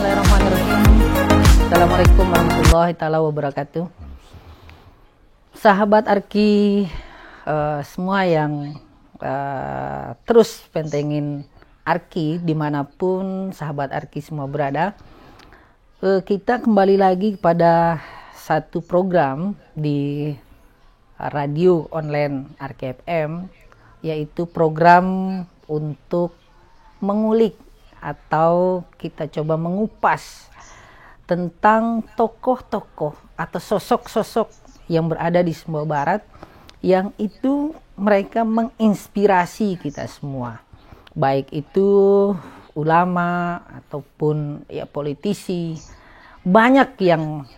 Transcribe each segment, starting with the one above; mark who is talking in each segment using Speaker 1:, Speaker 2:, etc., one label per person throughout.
Speaker 1: Bismillahirrahmanirrahim. Assalamualaikum warahmatullahi taala wabarakatuh. Sahabat Arki semua yang terus pentengin Arki dimanapun sahabat Arki semua berada, kita kembali lagi pada satu program di radio online Arki FM, yaitu program untuk mengulik atau kita coba mengupas tentang tokoh-tokoh atau sosok-sosok yang berada di Sumbawa Barat yang itu mereka menginspirasi kita semua, baik itu ulama ataupun ya politisi. Banyak yang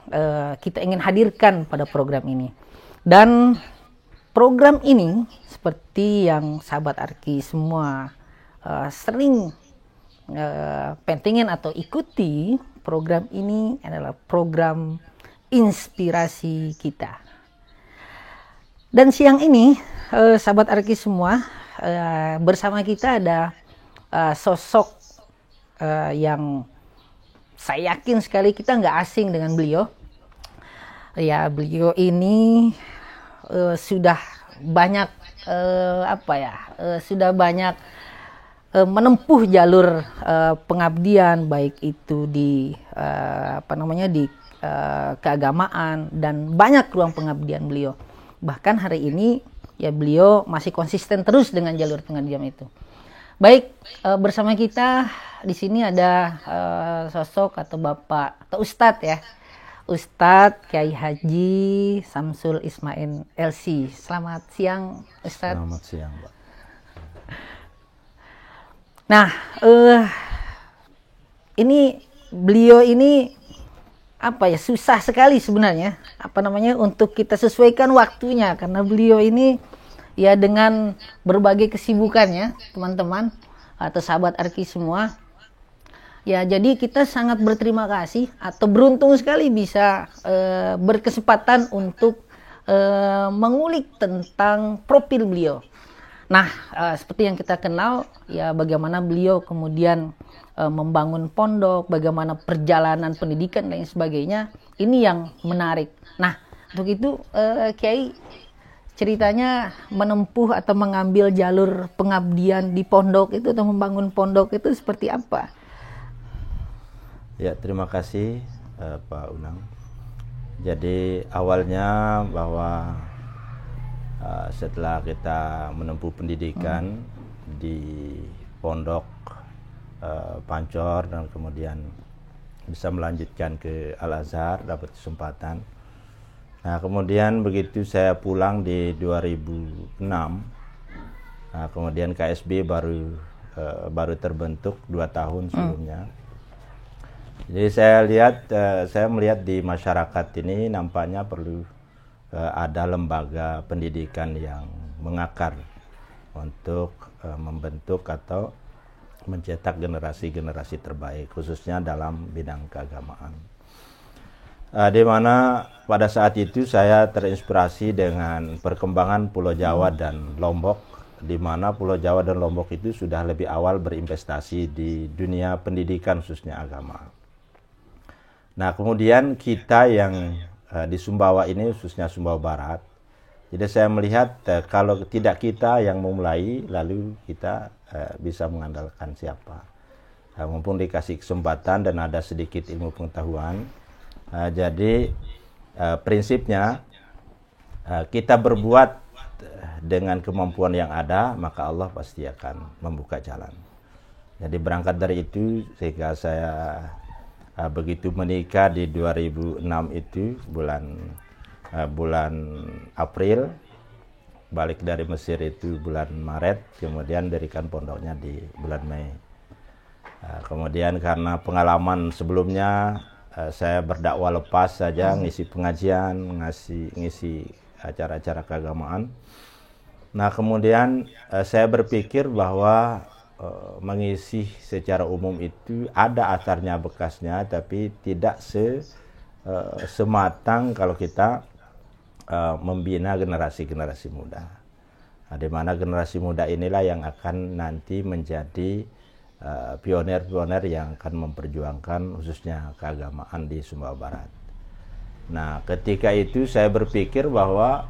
Speaker 1: kita ingin hadirkan pada program ini, dan program ini seperti yang sahabat Arki semua sering pentingin atau ikuti, program ini adalah program inspirasi kita. Dan siang ini sahabat Arki semua, bersama kita ada sosok yang saya yakin sekali kita nggak asing dengan beliau. Ya, beliau ini sudah banyak sudah banyak menempuh jalur pengabdian, baik itu di keagamaan, dan banyak ruang pengabdian beliau. Bahkan hari ini ya beliau masih konsisten terus dengan jalur pengabdian itu. Baik, bersama kita di sini ada sosok atau bapak atau ustadz ya, Ustadz Kiai Haji Samsul Ismail LC. Selamat siang Ustadz.
Speaker 2: Selamat siang, Pak.
Speaker 1: Nah, ini beliau ini susah sekali sebenarnya untuk kita sesuaikan waktunya, karena beliau ini ya dengan berbagai kesibukannya teman-teman atau sahabat Arki semua. Ya, jadi kita sangat berterima kasih atau beruntung sekali bisa berkesempatan untuk mengulik tentang profil beliau. Nah, seperti yang kita kenal ya, bagaimana beliau kemudian membangun pondok, bagaimana perjalanan pendidikan dan sebagainya, ini yang menarik. Nah, untuk itu Kiai, ceritanya menempuh atau mengambil jalur pengabdian di pondok itu atau membangun pondok itu seperti apa?
Speaker 2: Ya, terima kasih Pak Unang. Jadi awalnya bahwa setelah kita menempuh pendidikan di pondok Pancor dan kemudian bisa melanjutkan ke Al-Azhar, dapat kesempatan. Nah, kemudian begitu saya pulang di 2006, nah, kemudian KSB baru terbentuk 2 tahun sebelumnya. Jadi saya melihat di masyarakat ini nampaknya perlu ada lembaga pendidikan yang mengakar untuk membentuk atau mencetak generasi-generasi terbaik, khususnya dalam bidang keagamaan. Di mana pada saat itu saya terinspirasi dengan perkembangan Pulau Jawa dan Lombok, di mana Pulau Jawa dan Lombok itu sudah lebih awal berinvestasi di dunia pendidikan khususnya agama. Nah, kemudian kita yang di Sumbawa ini, khususnya Sumbawa Barat, jadi saya melihat kalau tidak kita yang memulai, lalu kita bisa mengandalkan siapa. Mumpung dikasih kesempatan dan ada sedikit ilmu pengetahuan, jadi prinsipnya kita berbuat dengan kemampuan yang ada, maka Allah pasti akan membuka jalan. Jadi berangkat dari itu sehingga saya begitu menikah di 2006 itu bulan April, balik dari Mesir itu bulan Maret, kemudian dirikan pondoknya di bulan Mei. Kemudian karena pengalaman sebelumnya saya berdakwah lepas saja, ngisi pengajian, ngisi acara-acara keagamaan. Nah, kemudian saya berpikir bahwa mengisi secara umum itu ada asarnya, bekasnya, tapi tidak sematang kalau kita membina generasi-generasi muda. Nah, di mana generasi muda inilah yang akan nanti menjadi pioner-pioner yang akan memperjuangkan khususnya keagamaan di Sumbawa Barat. Nah, ketika itu saya berpikir bahwa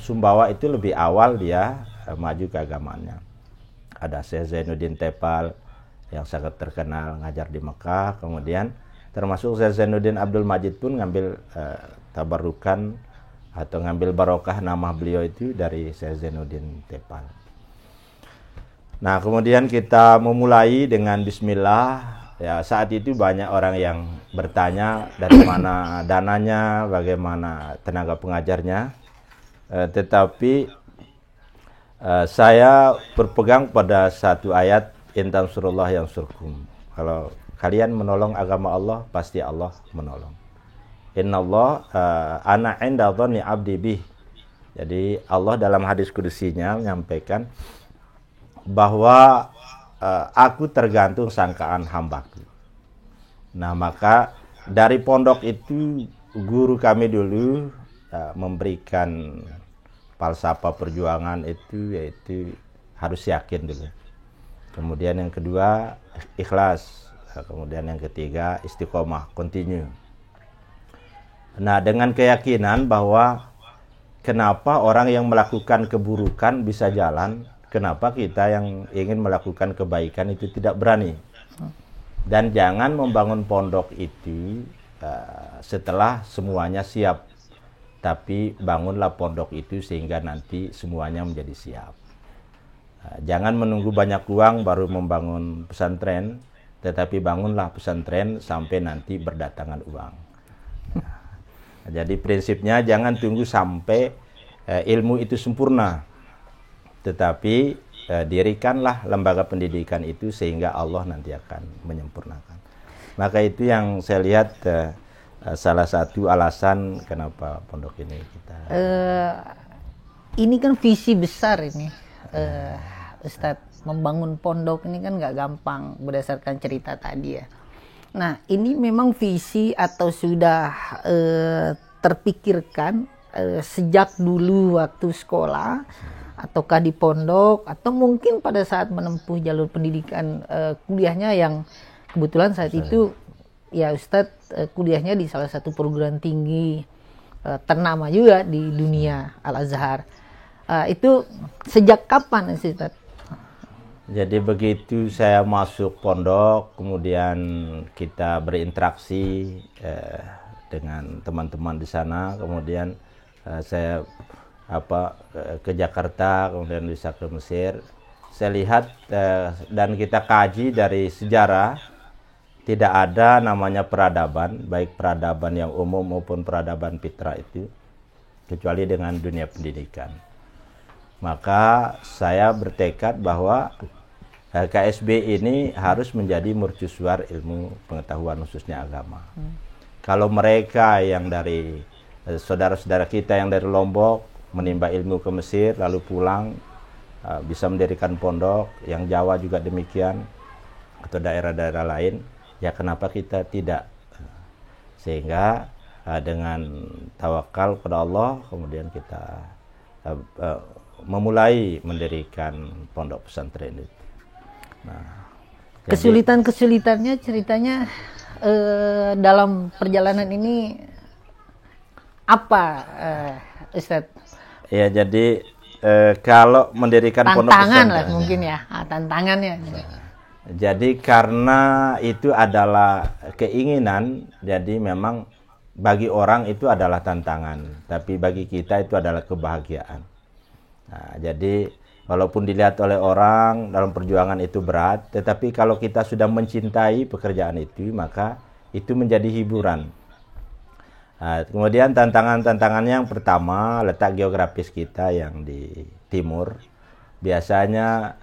Speaker 2: Sumbawa itu lebih awal dia maju keagamaannya. Ada Syekh Zainuddin Tepal yang sangat terkenal ngajar di Mekah, kemudian termasuk Syekh Zainuddin Abdul Majid pun ngambil tabarukan atau ngambil barokah nama beliau itu dari Syekh Zainuddin Tepal. Nah, kemudian kita memulai dengan bismillah. Ya, saat itu banyak orang yang bertanya dari mana dananya, bagaimana tenaga pengajarnya. Tetapi saya berpegang pada satu ayat, in tansurullah yansurkum. Kalau kalian menolong agama Allah, pasti Allah menolong. Innallah ana inda dhanni abdi bih. Jadi Allah dalam hadis kudusinya menyampaikan bahwa aku tergantung sangkaan hambaku. Nah, maka dari pondok itu guru kami dulu memberikan falsafah perjuangan itu, yaitu harus yakin dulu. Kemudian yang kedua ikhlas. Kemudian yang ketiga istiqomah, continue. Nah, dengan keyakinan bahwa kenapa orang yang melakukan keburukan bisa jalan, kenapa kita yang ingin melakukan kebaikan itu tidak berani? Dan jangan membangun pondok itu setelah semuanya siap, tapi bangunlah pondok itu sehingga nanti semuanya menjadi siap. Jangan menunggu banyak uang baru membangun pesantren, tetapi bangunlah pesantren sampai nanti berdatangan uang. Jadi prinsipnya jangan tunggu sampai ilmu itu sempurna, tetapi dirikanlah lembaga pendidikan itu sehingga Allah nanti akan menyempurnakan. Maka itu yang saya lihat salah satu alasan kenapa pondok ini kita.
Speaker 1: Ini kan visi besar ini, Ustadz. Membangun pondok ini kan nggak gampang berdasarkan cerita tadi ya. Nah, ini memang visi atau sudah terpikirkan sejak dulu waktu sekolah, ataukah di pondok, atau mungkin pada saat menempuh jalur pendidikan kuliahnya yang kebetulan saat itu ya Ustadz kuliahnya di salah satu perguruan tinggi ternama juga di dunia, Al-Azhar. Itu sejak kapan Ustadz?
Speaker 2: Jadi begitu saya masuk pondok, kemudian kita berinteraksi dengan teman-teman di sana, kemudian saya ke Jakarta, kemudian bisa ke Mesir. Saya lihat dan kita kaji dari sejarah, tidak ada namanya peradaban, baik peradaban yang umum maupun peradaban fitrah itu, kecuali dengan dunia pendidikan. Maka saya bertekad bahwa KSB ini harus menjadi mercusuar ilmu pengetahuan khususnya agama. Kalau mereka yang dari saudara-saudara kita yang dari Lombok menimba ilmu ke Mesir lalu pulang bisa mendirikan pondok, yang Jawa juga demikian atau daerah-daerah lain, ya kenapa kita tidak? Sehingga dengan tawakal kepada Allah kemudian kita memulai mendirikan pondok pesantren itu. Nah,
Speaker 1: kesulitan-kesulitannya ceritanya dalam perjalanan ini apa, Ustadz?
Speaker 2: Ya, jadi kalau mendirikan pondok
Speaker 1: tantangan
Speaker 2: pesantren
Speaker 1: lah mungkin ya, tantangannya.
Speaker 2: Jadi karena itu adalah keinginan, jadi memang bagi orang itu adalah tantangan, tapi bagi kita itu adalah kebahagiaan. Nah, jadi walaupun dilihat oleh orang dalam perjuangan itu berat, tetapi kalau kita sudah mencintai pekerjaan itu, maka itu menjadi hiburan. Nah, kemudian tantangan-tantangan yang pertama, letak geografis kita yang di timur. Biasanya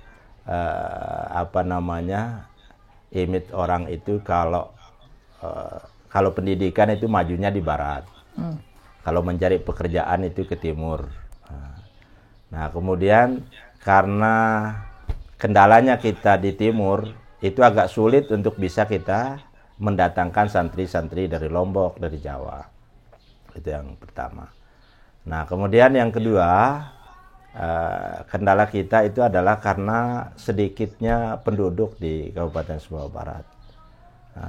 Speaker 2: image orang itu kalau pendidikan itu majunya di barat. Kalau mencari pekerjaan itu ke timur. Nah, kemudian karena kendalanya kita di timur, itu agak sulit untuk bisa kita mendatangkan santri-santri dari Lombok, dari Jawa. Itu yang pertama. Nah, kemudian yang kedua, kendala kita itu adalah karena sedikitnya penduduk di Kabupaten Sumbawa Barat.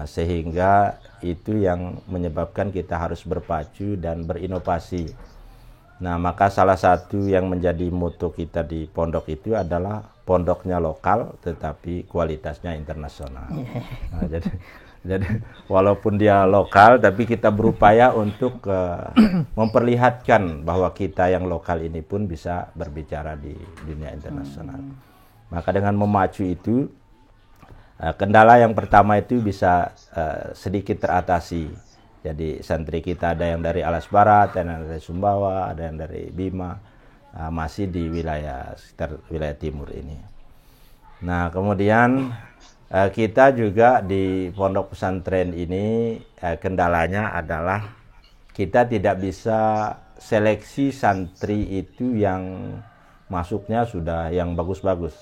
Speaker 2: Sehingga itu yang menyebabkan kita harus berpacu dan berinovasi. Nah, maka salah satu yang menjadi moto kita di pondok itu adalah pondoknya lokal tetapi kualitasnya internasional. Nah, jadi walaupun dia lokal tapi kita berupaya untuk memperlihatkan bahwa kita yang lokal ini pun bisa berbicara di dunia internasional. Maka dengan memacu itu kendala yang pertama itu bisa sedikit teratasi. Jadi santri kita ada yang dari Alas Barat, ada yang dari Sumbawa, ada yang dari Bima, masih di wilayah sekitar wilayah timur ini. Nah, kemudian kita juga di pondok pesantren ini kendalanya adalah kita tidak bisa seleksi santri itu yang masuknya sudah yang bagus-bagus.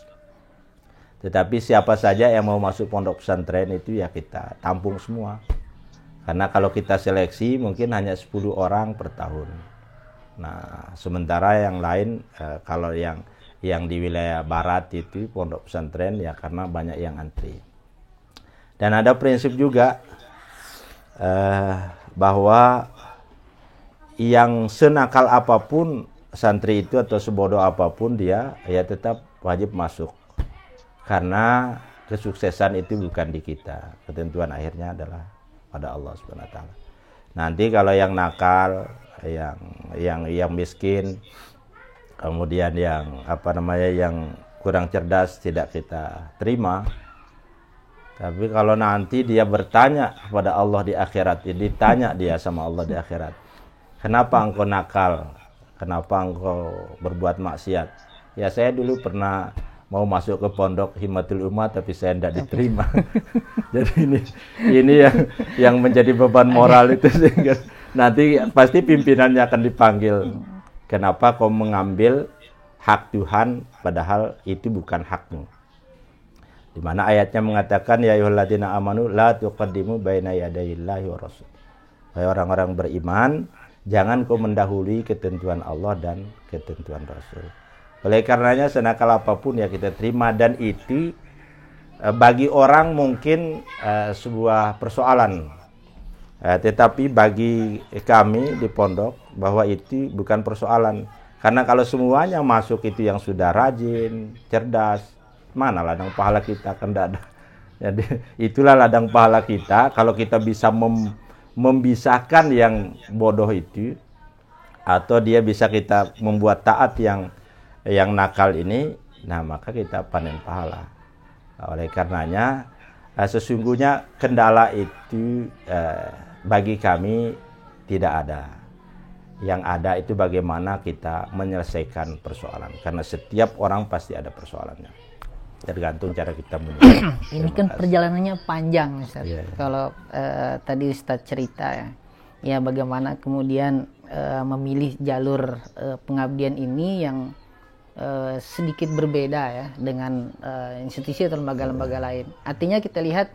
Speaker 2: Tetapi siapa saja yang mau masuk pondok pesantren itu ya kita tampung semua. Karena kalau kita seleksi mungkin hanya 10 orang per tahun. Nah, sementara yang lain kalau yang di wilayah barat itu pondok pesantren ya karena banyak yang antri. Dan ada prinsip juga bahwa yang senakal apapun santri itu atau sebodoh apapun dia ya tetap wajib masuk. Karena kesuksesan itu bukan di kita. Ketentuan akhirnya adalah pada Allah Subhanahu wa taala. Nanti kalau yang nakal, yang miskin, kemudian yang yang kurang cerdas tidak kita terima. Tapi kalau nanti dia bertanya kepada Allah di akhirat, ditanya dia sama Allah di akhirat, kenapa engkau nakal? Kenapa engkau berbuat maksiat? Ya saya dulu pernah mau masuk ke pondok Himatul Ummah tapi saya tidak diterima. Jadi ini yang menjadi beban moral itu sehingga nanti pasti pimpinannya akan dipanggil. Kenapa kau mengambil hak Tuhan padahal itu bukan hakmu? Di mana ayatnya mengatakan ya ayyuhalladzina amanu la tuqaddimu baina yadayillahi wa rasul. Hai orang-orang beriman, jangan kau mendahului ketentuan Allah dan ketentuan Rasul. Oleh karenanya senakal apapun ya kita terima, dan itu bagi orang mungkin sebuah persoalan. Tetapi bagi kami di pondok bahwa itu bukan persoalan. Karena kalau semuanya masuk itu yang sudah rajin, cerdas, mana ladang pahala kita kan tidak ada. Jadi itulah ladang pahala kita kalau kita bisa memisahkan yang bodoh itu, atau dia bisa kita membuat taat yang nakal ini, nah maka kita panen pahala. Oleh karenanya sesungguhnya kendala itu bagi kami tidak ada. Yang ada itu bagaimana kita menyelesaikan persoalan, karena setiap orang pasti ada persoalannya, tergantung cara kita menyelesaikan.
Speaker 1: Ini kan perjalanannya panjang, Ustaz. Kalau tadi Ustaz cerita ya bagaimana kemudian memilih jalur pengabdian ini yang sedikit berbeda ya dengan institusi atau lembaga-lembaga lain. Artinya kita lihat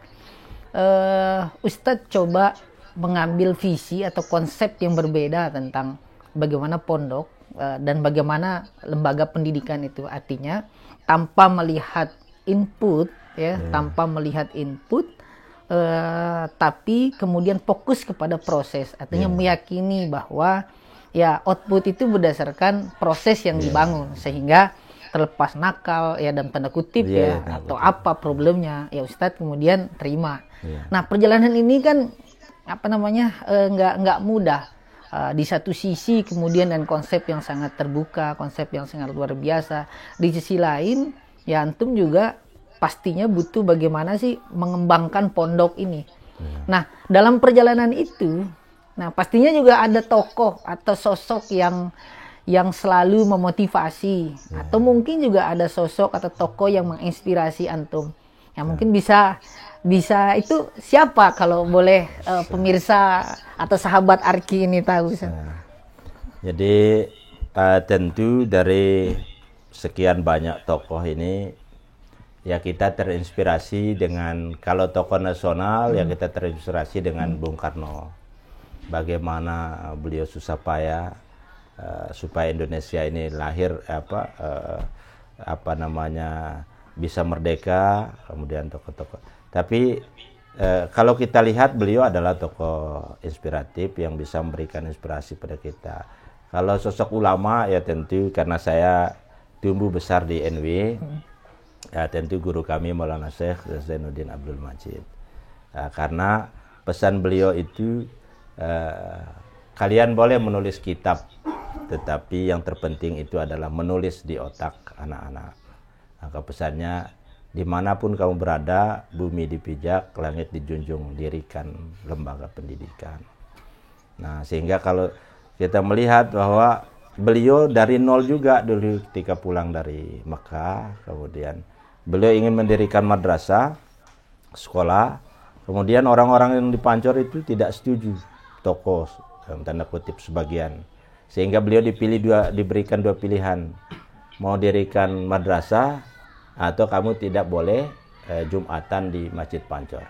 Speaker 1: Ustadz coba mengambil visi atau konsep yang berbeda tentang bagaimana pondok dan bagaimana lembaga pendidikan itu. Artinya tanpa melihat input ya, tanpa melihat input, tapi kemudian fokus kepada proses. Artinya meyakini bahwa ya output itu berdasarkan proses yang dibangun, sehingga terlepas nakal ya dalam tanda kutip atau apa problemnya ya Ustadz kemudian terima. Nah perjalanan ini kan nggak mudah. Di satu sisi kemudian dan konsep yang sangat terbuka, konsep yang sangat luar biasa. Di sisi lain ya antum juga pastinya butuh bagaimana sih mengembangkan pondok ini. Nah dalam perjalanan itu, nah pastinya juga ada tokoh atau sosok yang selalu memotivasi, atau mungkin juga ada sosok atau tokoh yang menginspirasi antum. Ya mungkin bisa itu siapa kalau boleh pemirsa atau sahabat Arki ini tahu.
Speaker 2: Jadi tentu dari sekian banyak tokoh ini ya kita terinspirasi dengan, kalau tokoh nasional ya kita terinspirasi dengan Bung Karno. Bagaimana beliau susah payah supaya Indonesia ini lahir bisa merdeka, kemudian tokoh-tokoh. Tapi kalau kita lihat beliau adalah tokoh inspiratif yang bisa memberikan inspirasi pada kita. Kalau sosok ulama ya tentu karena saya tumbuh besar di NW, ya tentu guru kami Maulana Syekh Zainuddin Abdul Majid. Karena pesan beliau itu kalian boleh menulis kitab, tetapi yang terpenting itu adalah menulis di otak anak-anak. Maka pesannya, dimanapun kamu berada, bumi dipijak, langit dijunjung, dirikan lembaga pendidikan. Nah, sehingga kalau kita melihat bahwa beliau dari nol juga dulu ketika pulang dari Mekah, kemudian beliau ingin mendirikan madrasah, sekolah, kemudian orang-orang yang di Pancor itu tidak setuju, tokoh dalam tanda kutip sebagian, sehingga beliau diberikan dua pilihan, mau dirikan madrasah atau kamu tidak boleh Jumatan di Masjid Pancor.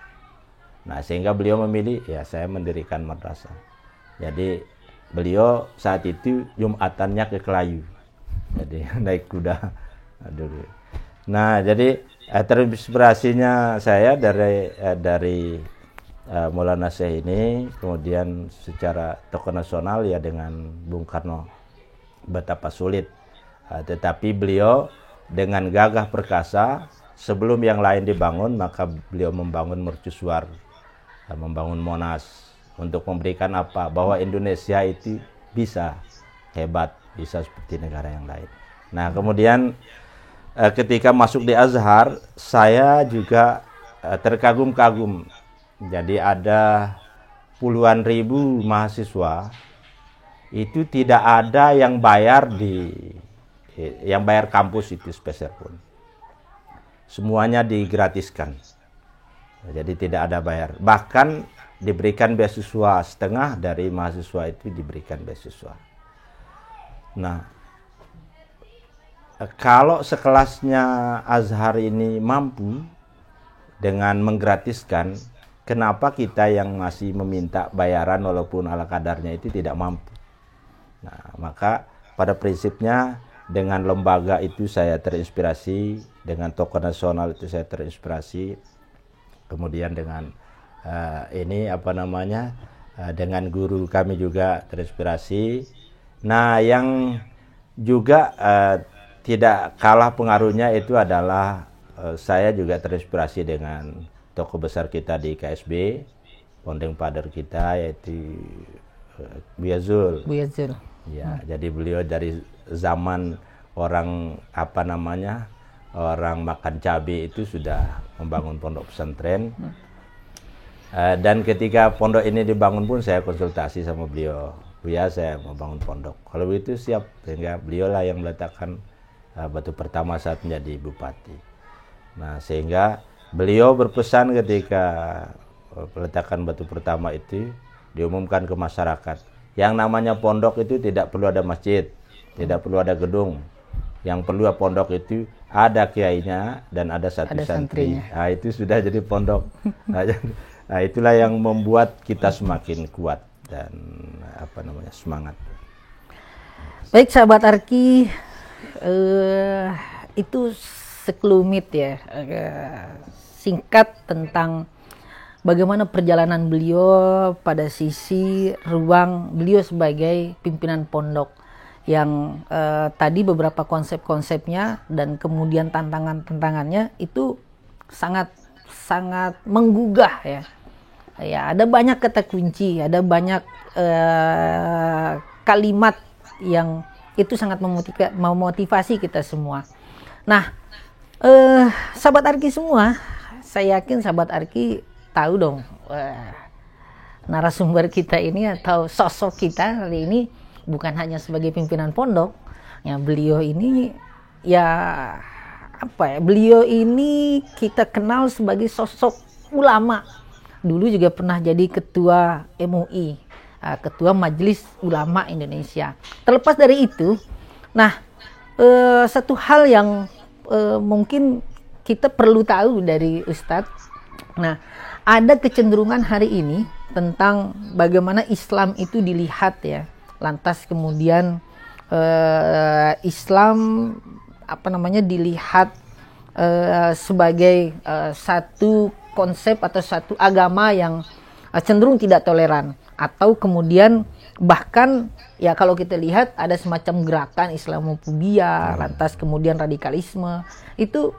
Speaker 2: Nah, sehingga beliau memilih, ya saya mendirikan madrasah. Jadi beliau saat itu Jumatannya ke Kelayu, jadi naik kuda dulu. Nah, jadi terinspirasinya saya dari Maulana Syekh ini, kemudian secara tokoh nasional ya dengan Bung Karno, betapa sulit. Tetapi beliau dengan gagah perkasa, sebelum yang lain dibangun, maka beliau membangun mercusuar, membangun Monas, untuk memberikan apa? Bahwa Indonesia itu bisa hebat, bisa seperti negara yang lain. Nah, kemudian ketika masuk di Azhar, saya juga terkagum-kagum. Jadi ada puluhan ribu mahasiswa, itu tidak ada yang bayar kampus itu spesial pun. Semuanya digratiskan. Jadi tidak ada bayar. Bahkan diberikan beasiswa, setengah dari mahasiswa itu diberikan beasiswa. Nah, kalau sekelasnya Azhar ini mampu dengan menggratiskan, kenapa kita yang masih meminta bayaran walaupun ala kadarnya itu tidak mampu? Nah, maka pada prinsipnya dengan lembaga itu saya terinspirasi, dengan tokoh nasional itu saya terinspirasi, kemudian dengan dengan guru kami juga terinspirasi. Nah, yang juga tidak kalah pengaruhnya itu adalah saya juga terinspirasi dengan tokoh besar kita di KSB, founding father kita, yaitu Buya Zul. Ya, jadi beliau dari zaman orang orang makan cabai itu sudah membangun pondok pesantren. Dan ketika pondok ini dibangun pun saya konsultasi sama beliau. Buya, saya mau bangun pondok. Kalau begitu siap, sehingga beliaulah yang meletakkan batu pertama saat menjadi bupati. Nah, sehingga beliau berpesan ketika peletakan batu pertama itu diumumkan ke masyarakat. Yang namanya pondok itu tidak perlu ada masjid, tidak perlu ada gedung. Yang perlu pondok itu ada kiainya dan ada satu santri. Nah, itu sudah jadi pondok. Nah, itulah yang membuat kita semakin kuat dan semangat.
Speaker 1: Baik sahabat Arki, itu sekelumit ya, singkat tentang bagaimana perjalanan beliau pada sisi ruang beliau sebagai pimpinan pondok, yang tadi beberapa konsep-konsepnya dan kemudian tantangan-tantangannya itu sangat menggugah ya. Ya, ada banyak kata kunci, ada banyak kalimat yang itu sangat memotivasi kita semua. Nah, sahabat Arki semua, saya yakin sahabat Arki tahu dong narasumber kita ini atau sosok kita kali ini bukan hanya sebagai pimpinan pondok. Ya, beliau ini beliau ini kita kenal sebagai sosok ulama. Dulu juga pernah jadi ketua MUI, ketua Majelis Ulama Indonesia. Terlepas dari itu, satu hal yang mungkin kita perlu tahu dari Ustadz. Nah, ada kecenderungan hari ini tentang bagaimana Islam itu dilihat ya. Lantas kemudian Islam dilihat sebagai satu konsep atau satu agama yang cenderung tidak toleran, atau kemudian bahkan ya kalau kita lihat ada semacam gerakan Islamofobia, lantas kemudian radikalisme. Itu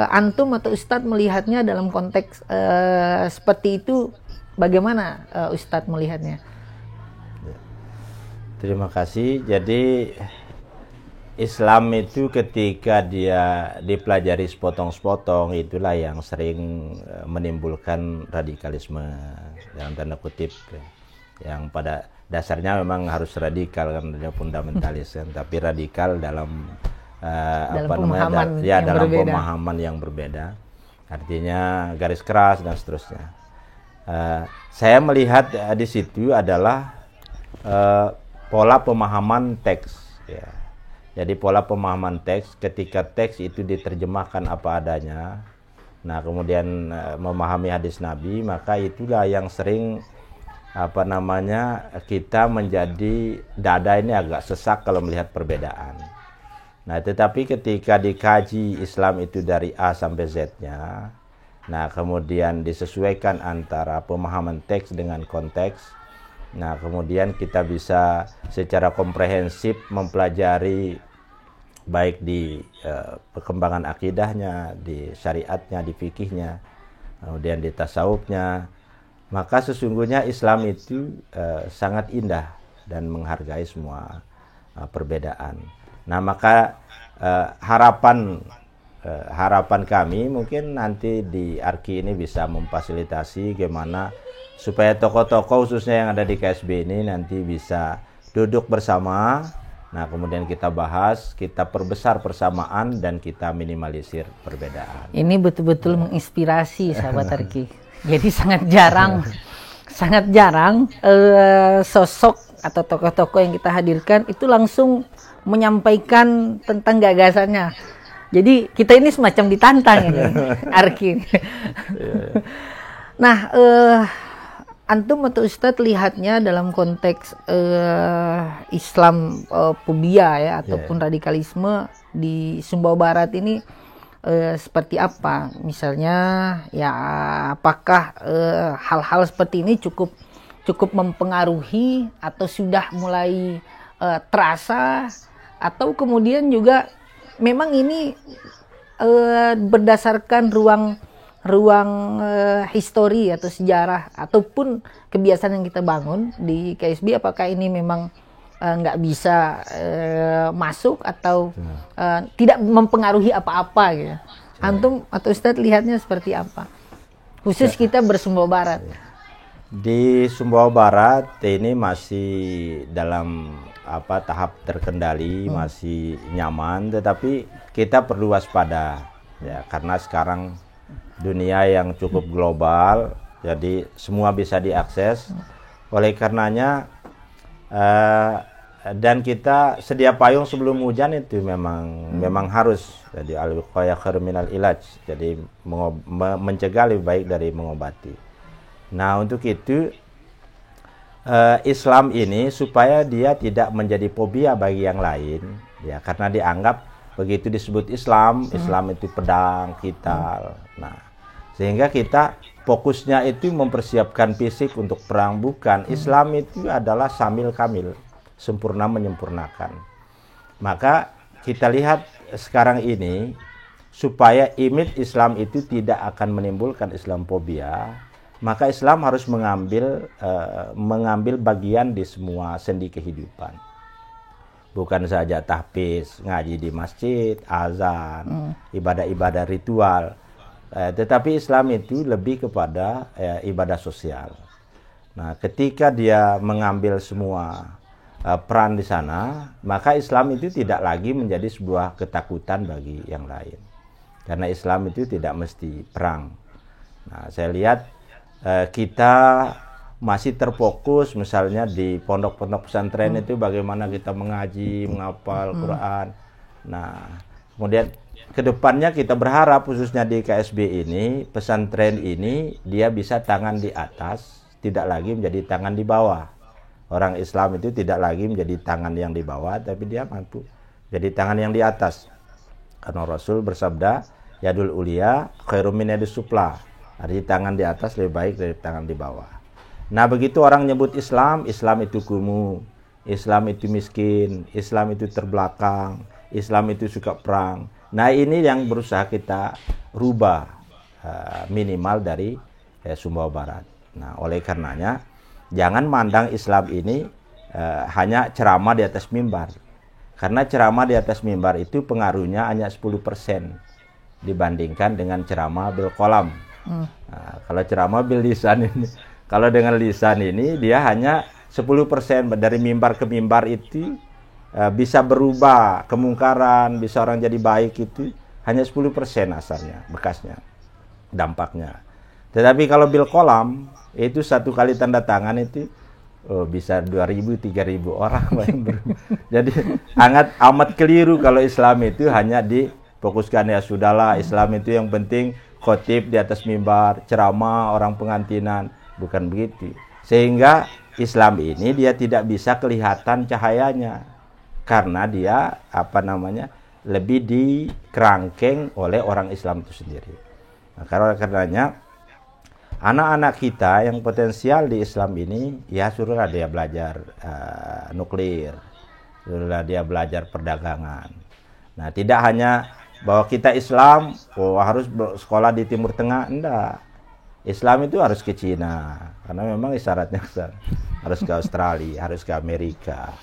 Speaker 1: antum atau Ustadz melihatnya dalam konteks seperti itu, bagaimana Ustadz melihatnya?
Speaker 2: Terima kasih. Jadi Islam itu ketika dia dipelajari sepotong-sepotong, itulah yang sering menimbulkan radikalisme dalam tanda kutip, yang pada dasarnya memang harus radikal kan, dia fundamentalis kan, tapi radikal dalam dalam pemahaman yang berbeda, artinya garis keras dan seterusnya. Saya melihat di situ adalah pola pemahaman teks, ya. Jadi pola pemahaman teks, ketika teks itu diterjemahkan apa adanya, nah kemudian memahami hadis Nabi, maka itulah yang sering kita menjadi dada ini agak sesak kalau melihat perbedaan. Nah tetapi ketika dikaji Islam itu dari A sampai Z-nya, nah kemudian disesuaikan antara pemahaman teks dengan konteks, nah kemudian kita bisa secara komprehensif mempelajari baik di perkembangan akidahnya, di syariatnya, di fikihnya, kemudian di tasawufnya, maka sesungguhnya Islam itu sangat indah dan menghargai semua perbedaan. Nah maka harapan kami mungkin nanti di ARKI ini bisa memfasilitasi gimana supaya tokoh-tokoh khususnya yang ada di KSB ini nanti bisa duduk bersama. Nah kemudian kita bahas, kita perbesar persamaan dan kita minimalisir perbedaan.
Speaker 1: Ini betul-betul menginspirasi sahabat ARKI. Jadi sangat jarang sosok atau tokoh-tokoh yang kita hadirkan itu langsung menyampaikan tentang gagasannya. Jadi kita ini semacam ditantang ini ARKI. Nah, antum atau Ustadz lihatnya dalam konteks Islam fobia ya ataupun radikalisme di Sumbawa Barat ini seperti apa? Misalnya ya apakah hal-hal seperti ini cukup mempengaruhi atau sudah mulai terasa, atau kemudian juga memang ini berdasarkan ruang histori atau sejarah ataupun kebiasaan yang kita bangun di KSB, apakah ini memang nggak bisa masuk atau tidak mempengaruhi apa-apa gitu. Antum atau Ustadz lihatnya seperti apa? Khusus kita bersumbawa Barat.
Speaker 2: Di Sumbawa Barat ini masih dalam tahap terkendali, masih nyaman, tetapi kita perlu waspada ya, karena sekarang dunia yang cukup global, jadi semua bisa diakses. Oleh karenanya dan kita sedia payung sebelum hujan itu memang harus. Jadi al-wiqayah khairun minal ilaj, jadi mencegah lebih baik dari mengobati. Nah untuk itu Islam ini supaya dia tidak menjadi fobia bagi yang lain ya, karena dianggap begitu disebut Islam itu pedang, kital. Nah, sehingga kita fokusnya itu mempersiapkan fisik untuk perang, bukan. Islam itu adalah samil kamil, sempurna menyempurnakan. Maka kita lihat sekarang ini supaya image Islam itu tidak akan menimbulkan Islamfobia, maka Islam harus mengambil bagian di semua sendi kehidupan. Bukan saja tahfiz, ngaji di masjid, azan, ibadah-ibadah ritual. Tetapi Islam itu lebih kepada ibadah sosial. Nah, ketika dia mengambil semua peran di sana, maka Islam itu tidak lagi menjadi sebuah ketakutan bagi yang lain. Karena Islam itu tidak mesti perang. Nah, saya lihat kita masih terfokus misalnya di pondok-pondok pesantren itu bagaimana kita mengaji, menghafal Quran. Nah, kemudian kedepannya kita berharap khususnya di KSB ini, pesantren ini dia bisa tangan di atas, tidak lagi menjadi tangan di bawah. Orang Islam itu tidak lagi menjadi tangan yang di bawah, tapi dia mampu jadi tangan yang di atas. Karena Rasul bersabda, yadul ulia khairum min yadis sufla. Artinya tangan di atas lebih baik dari tangan di bawah. Nah, begitu orang nyebut Islam, Islam itu kumuh, Islam itu miskin, Islam itu terbelakang, Islam itu suka perang. Nah, ini yang berusaha kita rubah minimal dari Sumbawa Barat. Nah, oleh karenanya jangan mandang Islam ini hanya ceramah di atas mimbar. Karena ceramah di atas mimbar itu pengaruhnya hanya 10% dibandingkan dengan ceramah bil qalam. Nah, kalau ceramah bil lisan ini, kalau dengan lisan ini dia hanya 10%. Dari mimbar ke mimbar itu bisa berubah kemungkaran, bisa orang jadi baik, itu hanya 10% asalnya, bekasnya, dampaknya. Tetapi kalau bil qalam itu satu kali tanda tangan itu bisa 2.000, 3.000 orang. Jadi amat keliru kalau Islam itu hanya difokuskan, ya sudahlah Islam itu yang penting khotib di atas mimbar, ceramah, orang pengantinan. Bukan begitu. Sehingga Islam ini dia tidak bisa kelihatan cahayanya karena dia lebih dikerangkeng oleh orang Islam itu sendiri. Nah, karenanya anak-anak kita yang potensial di Islam ini, ya suruhlah dia belajar nuklir, suruhlah dia belajar perdagangan. Nah, tidak hanya bahwa kita Islam harus sekolah di Timur Tengah, enggak. Islam itu harus ke Cina, karena memang syaratnya harus ke Australia, harus ke Amerika.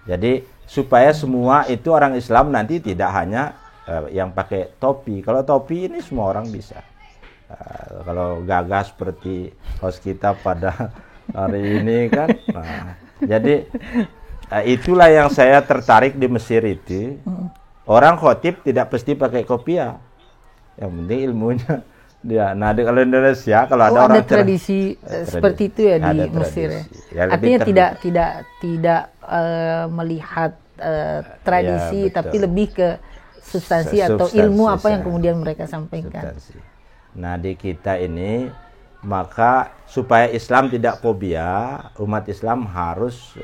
Speaker 2: Jadi supaya semua itu orang Islam nanti tidak hanya yang pakai topi. Kalau topi ini semua orang bisa. Kalau gagah seperti host kita pada hari ini kan. Nah, jadi itulah yang saya tertarik di Mesir itu. Orang khotib tidak pasti pakai kopiah. Yang penting ilmunya dia. Nah, kalau Indonesia kalau ada orang
Speaker 1: tradisi seperti itu ya di Mesir ya. Artinya tidak melihat tradisi, ya, tapi lebih ke substansi atau ilmu apa yang kemudian mereka sampaikan.
Speaker 2: Nah, di kita ini maka supaya Islam tidak fobia, umat Islam harus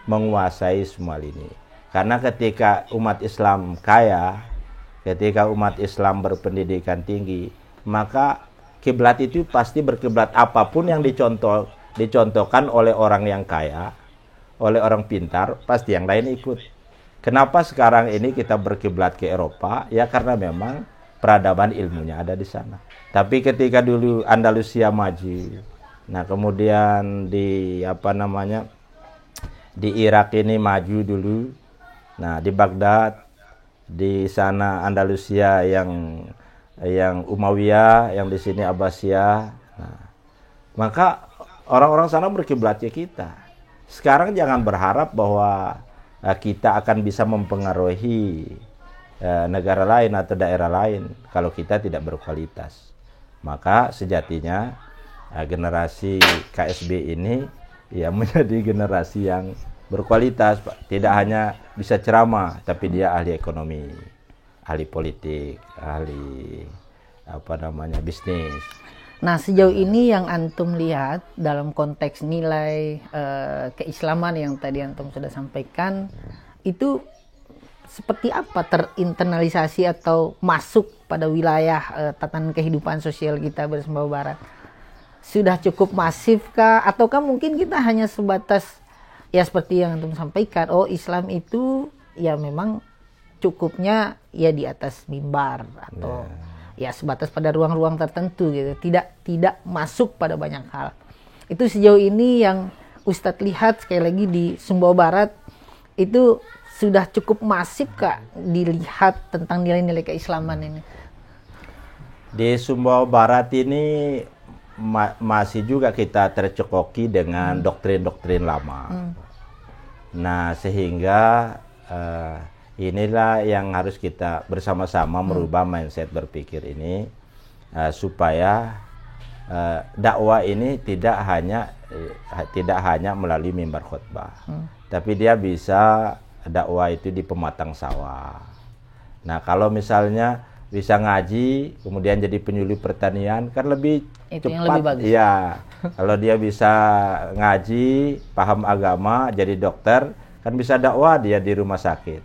Speaker 2: menguasai semua ini. Karena ketika umat Islam kaya, ketika umat Islam berpendidikan tinggi, maka kiblat itu pasti berkiblat apapun yang dicontohkan oleh orang yang kaya, oleh orang pintar, pasti yang lain ikut. Kenapa sekarang ini kita berkiblat ke Eropa? Ya karena memang peradaban ilmunya ada di sana. Tapi ketika dulu Andalusia maju, nah kemudian di di Irak ini maju dulu, nah di Baghdad, di sana Andalusia yang Umayyah, yang di sini Abbasiyah. Nah, maka orang-orang sana berkiblat ke kita. Sekarang jangan berharap bahwa kita akan bisa mempengaruhi negara lain atau daerah lain kalau kita tidak berkualitas. Maka sejatinya generasi KSB ini ya menjadi generasi yang berkualitas, Pak. Tidak hanya bisa ceramah, tapi dia ahli ekonomi, ahli politik, ahli bisnis.
Speaker 1: Nah, sejauh ini yang antum lihat dalam konteks nilai keislaman yang tadi antum sudah sampaikan, itu seperti apa terinternalisasi atau masuk pada wilayah tatanan kehidupan sosial kita bersumbawa Barat? Sudah cukup masifkah? Ataukah mungkin kita hanya sebatas ya seperti yang antum sampaikan, oh Islam itu ya memang cukupnya ya di atas mimbar atau ya sebatas pada ruang-ruang tertentu gitu, tidak masuk pada banyak hal. Itu sejauh ini yang Ustadz lihat sekali lagi di Sumbawa Barat itu sudah cukup masif kak dilihat tentang nilai-nilai keislaman ini.
Speaker 2: Di Sumbawa Barat ini masih juga kita tercekoki dengan doktrin-doktrin lama. Nah, sehingga inilah yang harus kita bersama-sama merubah mindset berpikir ini supaya dakwah ini tidak hanya melalui mimbar khutbah, tapi dia bisa dakwah itu di pematang sawah. Nah, kalau misalnya bisa ngaji kemudian jadi penyuluh pertanian kan lebih
Speaker 1: itu
Speaker 2: cepat,
Speaker 1: yang lebih bagus.
Speaker 2: Ya, Kalau dia bisa ngaji, paham agama, jadi dokter, kan bisa dakwah dia di rumah sakit.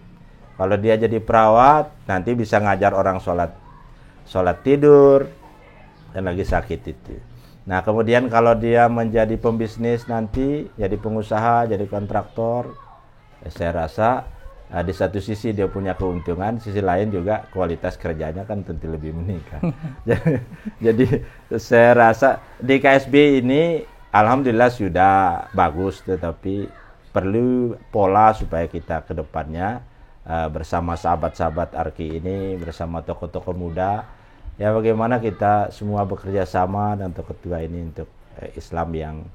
Speaker 2: Kalau dia jadi perawat, nanti bisa ngajar orang sholat tidur, dan lagi sakit itu. Nah, kemudian kalau dia menjadi pembisnis nanti, jadi pengusaha, jadi kontraktor, saya rasa di satu sisi dia punya keuntungan, sisi lain juga kualitas kerjanya kan tentu lebih meningkat. Jadi saya rasa di KSB ini alhamdulillah sudah bagus, tetapi perlu pola supaya kita ke depannya bersama sahabat-sahabat ARKI ini, bersama tokoh-tokoh muda, ya bagaimana kita semua bekerja sama dan untuk ketua ini untuk Islam yang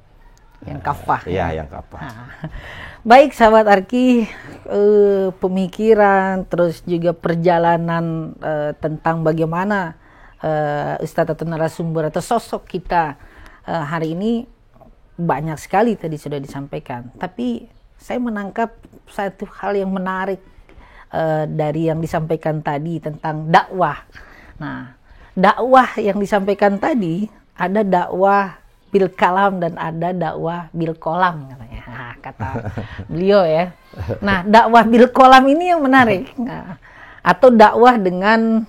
Speaker 1: kafah.
Speaker 2: Yang kafah.
Speaker 1: Baik sahabat ARKI, pemikiran terus juga perjalanan tentang bagaimana Ustadz atau narasumber atau sosok kita hari ini banyak sekali tadi sudah disampaikan. Tapi saya menangkap satu hal yang menarik dari yang disampaikan tadi tentang dakwah. Nah, dakwah yang disampaikan tadi ada dakwah bil kalam dan ada dakwah bil kolam katanya. Nah, kata beliau ya. Nah, dakwah bil kolam ini yang menarik. Nah, atau dakwah dengan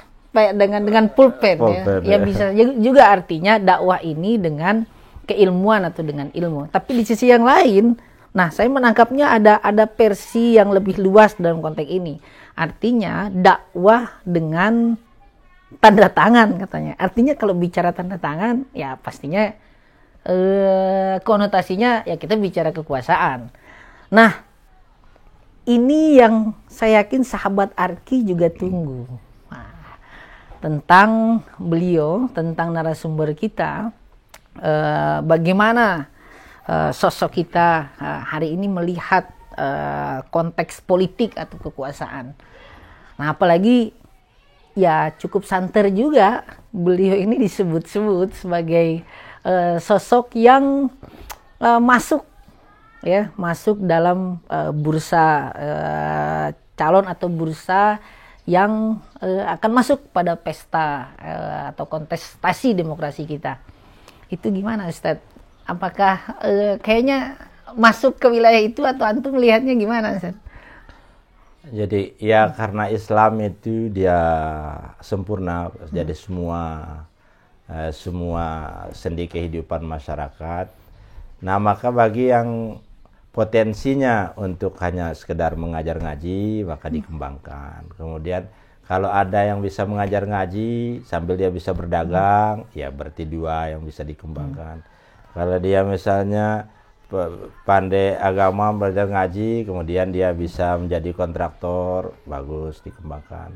Speaker 1: pulpen ya. Ya bisa juga artinya dakwah ini dengan keilmuan atau dengan ilmu. Tapi di sisi yang lain, nah saya menangkapnya ada versi yang lebih luas dalam konteks ini. Artinya dakwah dengan tanda tangan katanya. Artinya kalau bicara tanda tangan ya pastinya konotasinya ya kita bicara kekuasaan. Nah, ini yang saya yakin sahabat ARKI juga tunggu. Nah, tentang beliau, tentang narasumber kita, bagaimana sosok kita hari ini melihat konteks politik atau kekuasaan. Nah, apalagi ya cukup santer juga beliau ini disebut-sebut sebagai sosok yang masuk dalam bursa calon atau bursa yang akan masuk pada pesta atau kontestasi demokrasi kita. Itu gimana Ustadz? Apakah kayaknya masuk ke wilayah itu atau antum melihatnya gimana Ustadz?
Speaker 2: Jadi ya karena Islam itu dia sempurna, jadi semua sendi kehidupan masyarakat. Nah, maka bagi yang potensinya untuk hanya sekedar mengajar ngaji, maka dikembangkan. Kemudian kalau ada yang bisa mengajar ngaji sambil dia bisa berdagang, ya berarti dua yang bisa dikembangkan. Kalau dia misalnya pandai agama, belajar ngaji, kemudian dia bisa menjadi kontraktor, bagus, dikembangkan.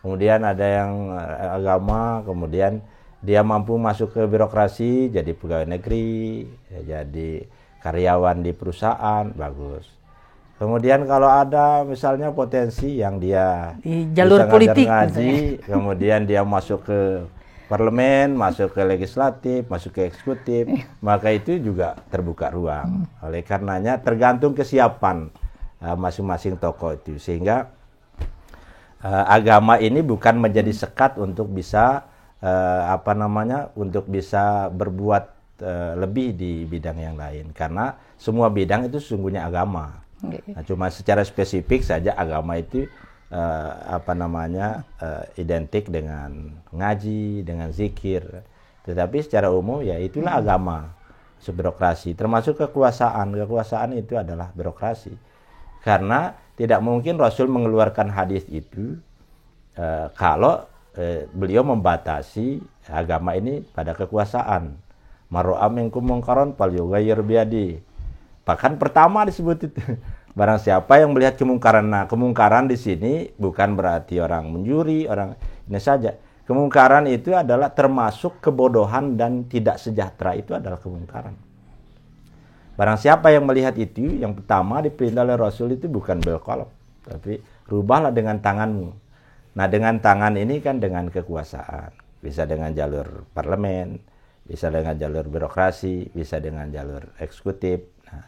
Speaker 2: Kemudian ada yang agama, kemudian dia mampu masuk ke birokrasi, jadi pegawai negeri, jadi karyawan di perusahaan, bagus. Kemudian kalau ada misalnya potensi yang dia
Speaker 1: di jalur politik,
Speaker 2: ngaji, kemudian dia masuk ke parlemen, masuk ke legislatif, masuk ke eksekutif, maka itu juga terbuka ruang. Oleh karenanya tergantung kesiapan masing-masing tokoh itu, sehingga agama ini bukan menjadi sekat untuk bisa untuk bisa berbuat lebih di bidang yang lain, karena semua bidang itu sesungguhnya agama. Nah, cuma secara spesifik saja agama itu identik dengan ngaji, dengan zikir. Tetapi secara umum ya itulah agama, birokrasi, termasuk kekuasaan. Kekuasaan itu adalah birokrasi. Karena tidak mungkin Rasul mengeluarkan hadis itu kalau beliau membatasi agama ini pada kekuasaan. Mar'a minkum munkaran falyughayyir biyadi. Bahkan pertama disebut itu. Barang siapa yang melihat kemungkaran. Nah, kemungkaran di sini bukan berarti orang mencuri, orang ini saja. Kemungkaran itu adalah termasuk kebodohan dan tidak sejahtera, itu adalah kemungkaran. Barang siapa yang melihat itu, yang pertama diperintah oleh Rasul itu bukan bil qalb, tapi rubahlah dengan tanganmu. Nah, dengan tangan ini kan dengan kekuasaan. Bisa dengan jalur parlemen, bisa dengan jalur birokrasi, bisa dengan jalur eksekutif. Nah,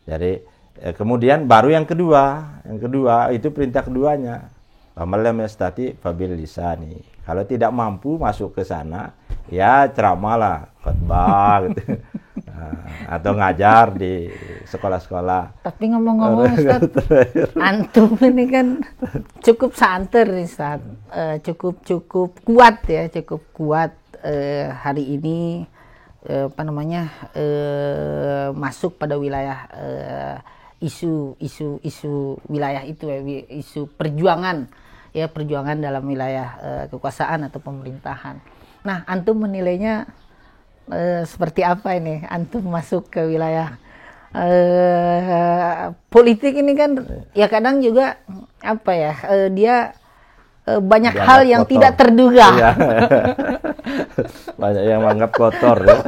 Speaker 2: jadi kemudian baru yang kedua itu perintah keduanya. Faman lam yastati fabil lisani. Kalau tidak mampu masuk ke sana, ya ceramahlah, khotbah gitu. Atau ngajar di sekolah-sekolah.
Speaker 1: Tapi ngomong-ngomong Ustaz, antum ini kan cukup santer nih Ustaz. Cukup kuat ya, cukup kuat hari ini masuk pada wilayah isu wilayah itu ya, isu perjuangan dalam wilayah kekuasaan atau pemerintahan. Nah, antum menilainya seperti apa ini? Antum masuk ke wilayah politik ini kan ya kadang juga dia banyak hal yang kotor, tidak terduga.
Speaker 2: Ya. Banyak yang menganggap kotor ya.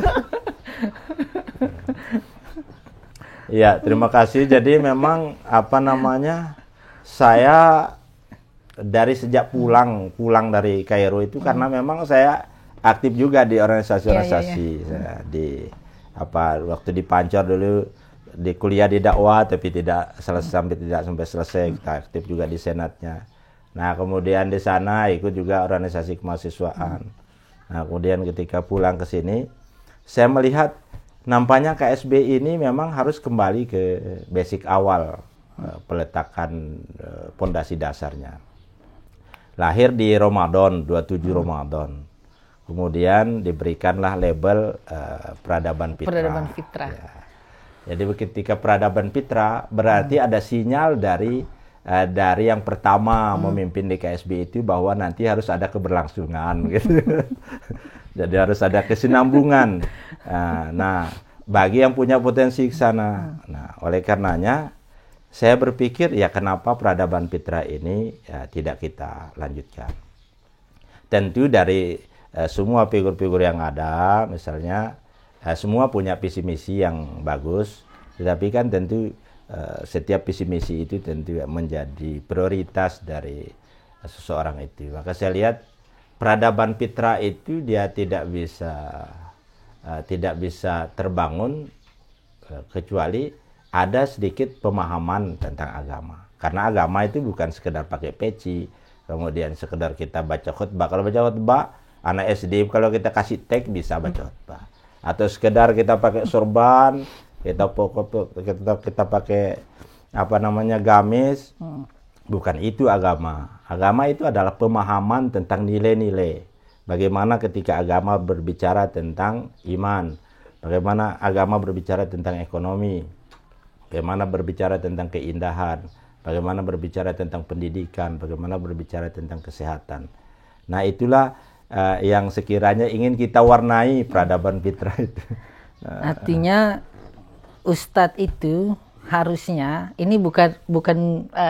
Speaker 2: Ya, terima kasih. Jadi memang saya dari sejak pulang dari Kairo itu karena memang saya aktif juga di organisasi-organisasi. Waktu di Pancor dulu di kuliah di dakwah tapi tidak sampai selesai, kita aktif juga di senatnya. Nah, kemudian di sana ikut juga organisasi kemahasiswaan. Nah, kemudian ketika pulang ke sini saya melihat nampaknya KSB ini memang harus kembali ke basic awal, peletakan pondasi dasarnya. Lahir di Ramadan, 27 Ramadan. Kemudian diberikanlah label Peradaban Fitra.
Speaker 1: Peradaban Fitra.
Speaker 2: Ya. Jadi ketika Peradaban Fitra berarti ada sinyal dari yang pertama memimpin di KSB itu bahwa nanti harus ada keberlangsungan gitu. Jadi harus ada kesinambungan. Nah, bagi yang punya potensi ke sana. Nah, oleh karenanya saya berpikir ya kenapa Peradaban Fitra ini tidak kita lanjutkan. Tentu dari semua figur-figur yang ada, misalnya semua punya visi misi yang bagus, tetapi kan tentu setiap visi misi itu tentu menjadi prioritas dari seseorang itu. Maka saya lihat Peradaban Fitra itu dia tidak bisa terbangun kecuali ada sedikit pemahaman tentang agama. Karena agama itu bukan sekedar pakai peci, kemudian sekedar kita baca khutbah. Kalau baca khutbah, anak SD kalau kita kasih teks bisa baca khutbah. Atau sekedar kita pakai sorban, kita pakai gamis. Bukan itu agama. Agama itu adalah pemahaman tentang nilai-nilai. Bagaimana ketika agama berbicara tentang iman, bagaimana agama berbicara tentang ekonomi, bagaimana berbicara tentang keindahan, bagaimana berbicara tentang pendidikan, bagaimana berbicara tentang kesehatan. Nah, itulah yang sekiranya ingin kita warnai Peradaban Fitra itu.
Speaker 1: Artinya Ustadz itu harusnya, ini bukan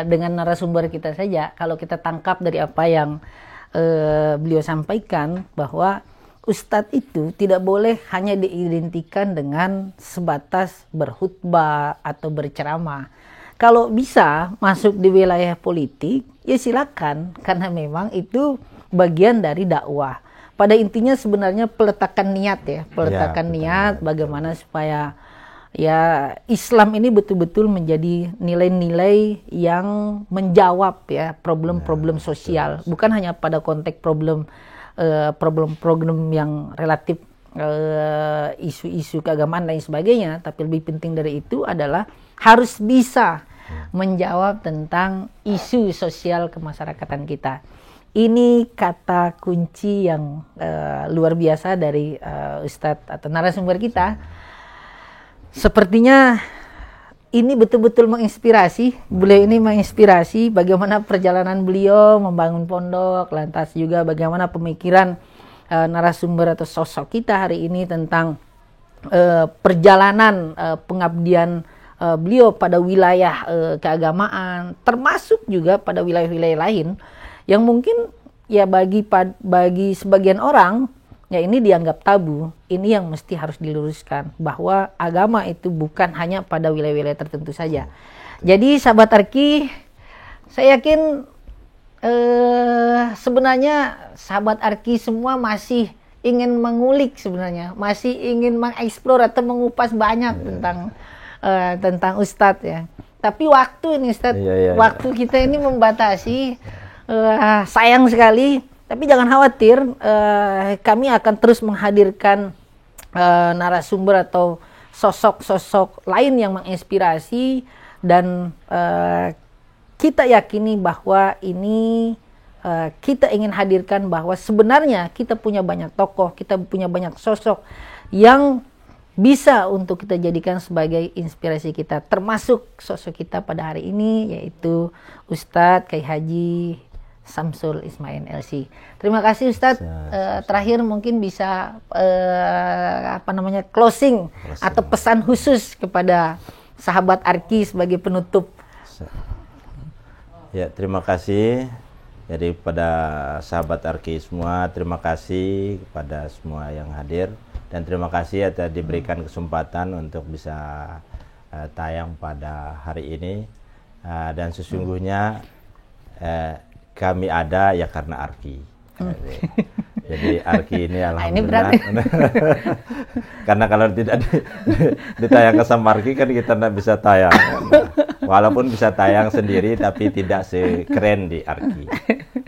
Speaker 1: dengan narasumber kita saja, kalau kita tangkap dari apa yang beliau sampaikan, bahwa Ustadz itu tidak boleh hanya diidentikan dengan sebatas berkhutbah atau berceramah. Kalau bisa masuk di wilayah politik, ya silakan, karena memang itu bagian dari dakwah. Pada intinya sebenarnya peletakan niat ya, niat bagaimana supaya ya Islam ini betul-betul menjadi nilai-nilai yang menjawab ya problem-problem sosial, bukan hanya pada konteks problem-problem yang relatif isu-isu keagamaan dan sebagainya, tapi lebih penting dari itu adalah harus bisa menjawab tentang isu sosial kemasyarakatan kita. Ini kata kunci yang luar biasa dari Ustadz atau narasumber kita. Sepertinya ini betul-betul menginspirasi. Beliau ini menginspirasi bagaimana perjalanan beliau membangun pondok, lantas juga bagaimana pemikiran narasumber atau sosok kita hari ini tentang perjalanan pengabdian beliau pada wilayah keagamaan, termasuk juga pada wilayah-wilayah lain yang mungkin ya bagi sebagian orang ya ini dianggap tabu. Ini yang mesti harus diluruskan, bahwa agama itu bukan hanya pada wilayah-wilayah tertentu saja. Jadi sahabat Arki, saya yakin sebenarnya sahabat Arki semua masih ingin mengulik, sebenarnya masih ingin mengeksplor atau mengupas banyak tentang Ustadz ya. Tapi waktu ini Ustadz, waktu kita ini membatasi. sayang sekali, tapi jangan khawatir, kami akan terus menghadirkan narasumber atau sosok-sosok lain yang menginspirasi, dan kita yakini bahwa ini kita ingin hadirkan bahwa sebenarnya kita punya banyak tokoh, kita punya banyak sosok yang bisa untuk kita jadikan sebagai inspirasi kita, termasuk sosok kita pada hari ini, yaitu Ustadz Kiai Haji Samsul Ismail LC. Terima kasih Ustadz. Terakhir mungkin bisa closing atau pesan khusus kepada sahabat Arki sebagai penutup.
Speaker 2: Ya, terima kasih. Jadi pada sahabat Arki semua, terima kasih kepada semua yang hadir, dan terima kasih atas diberikan kesempatan untuk bisa tayang pada hari ini. Dan sesungguhnya kami ada ya karena Arki. Jadi Arki ini alhamdulillah. Karena kalau tidak ditayangkan sama Arki kan kita tidak bisa tayang. Walaupun bisa tayang sendiri tapi tidak sekeren di Arki.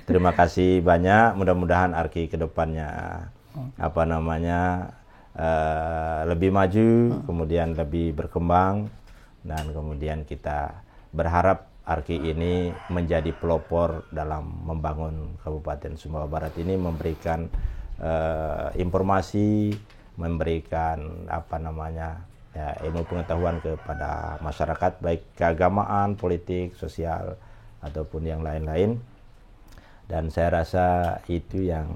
Speaker 2: Terima kasih banyak. Mudah-mudahan Arki kedepannya lebih maju, kemudian lebih berkembang, dan kemudian kita berharap Arki ini menjadi pelopor dalam membangun Kabupaten Sumbawa Barat ini, memberikan informasi, memberikan ilmu pengetahuan kepada masyarakat, baik keagamaan, politik, sosial, ataupun yang lain-lain. Dan saya rasa itu yang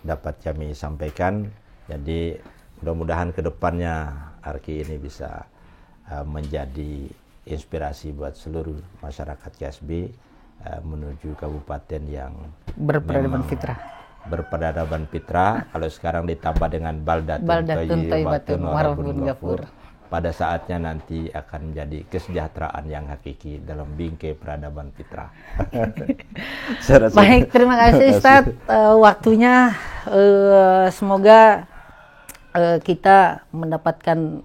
Speaker 2: dapat kami sampaikan. Jadi mudah-mudahan kedepannya Arki ini bisa menjadi inspirasi buat seluruh masyarakat KSB menuju kabupaten yang
Speaker 1: berperadaban fitrah. Kalau sekarang ditambah dengan baldatun thayyibatun warabun ghafur, pada saatnya nanti akan menjadi kesejahteraan yang hakiki dalam bingkai peradaban fitrah. Baik, terima kasih Ustadz waktunya. Semoga kita mendapatkan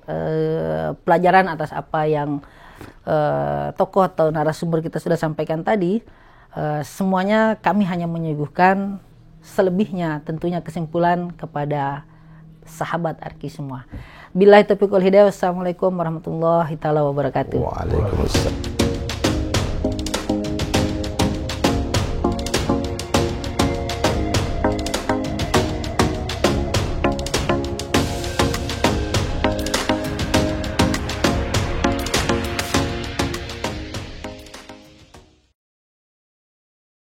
Speaker 1: pelajaran atas apa yang tokoh atau narasumber kita sudah sampaikan tadi. Semuanya kami hanya menyuguhkan, selebihnya tentunya kesimpulan kepada sahabat Arki semua. Billahi taufiq wal hidayah. Wassalamualaikum warahmatullahi taala wabarakatuh.
Speaker 2: Waalaikumsalam.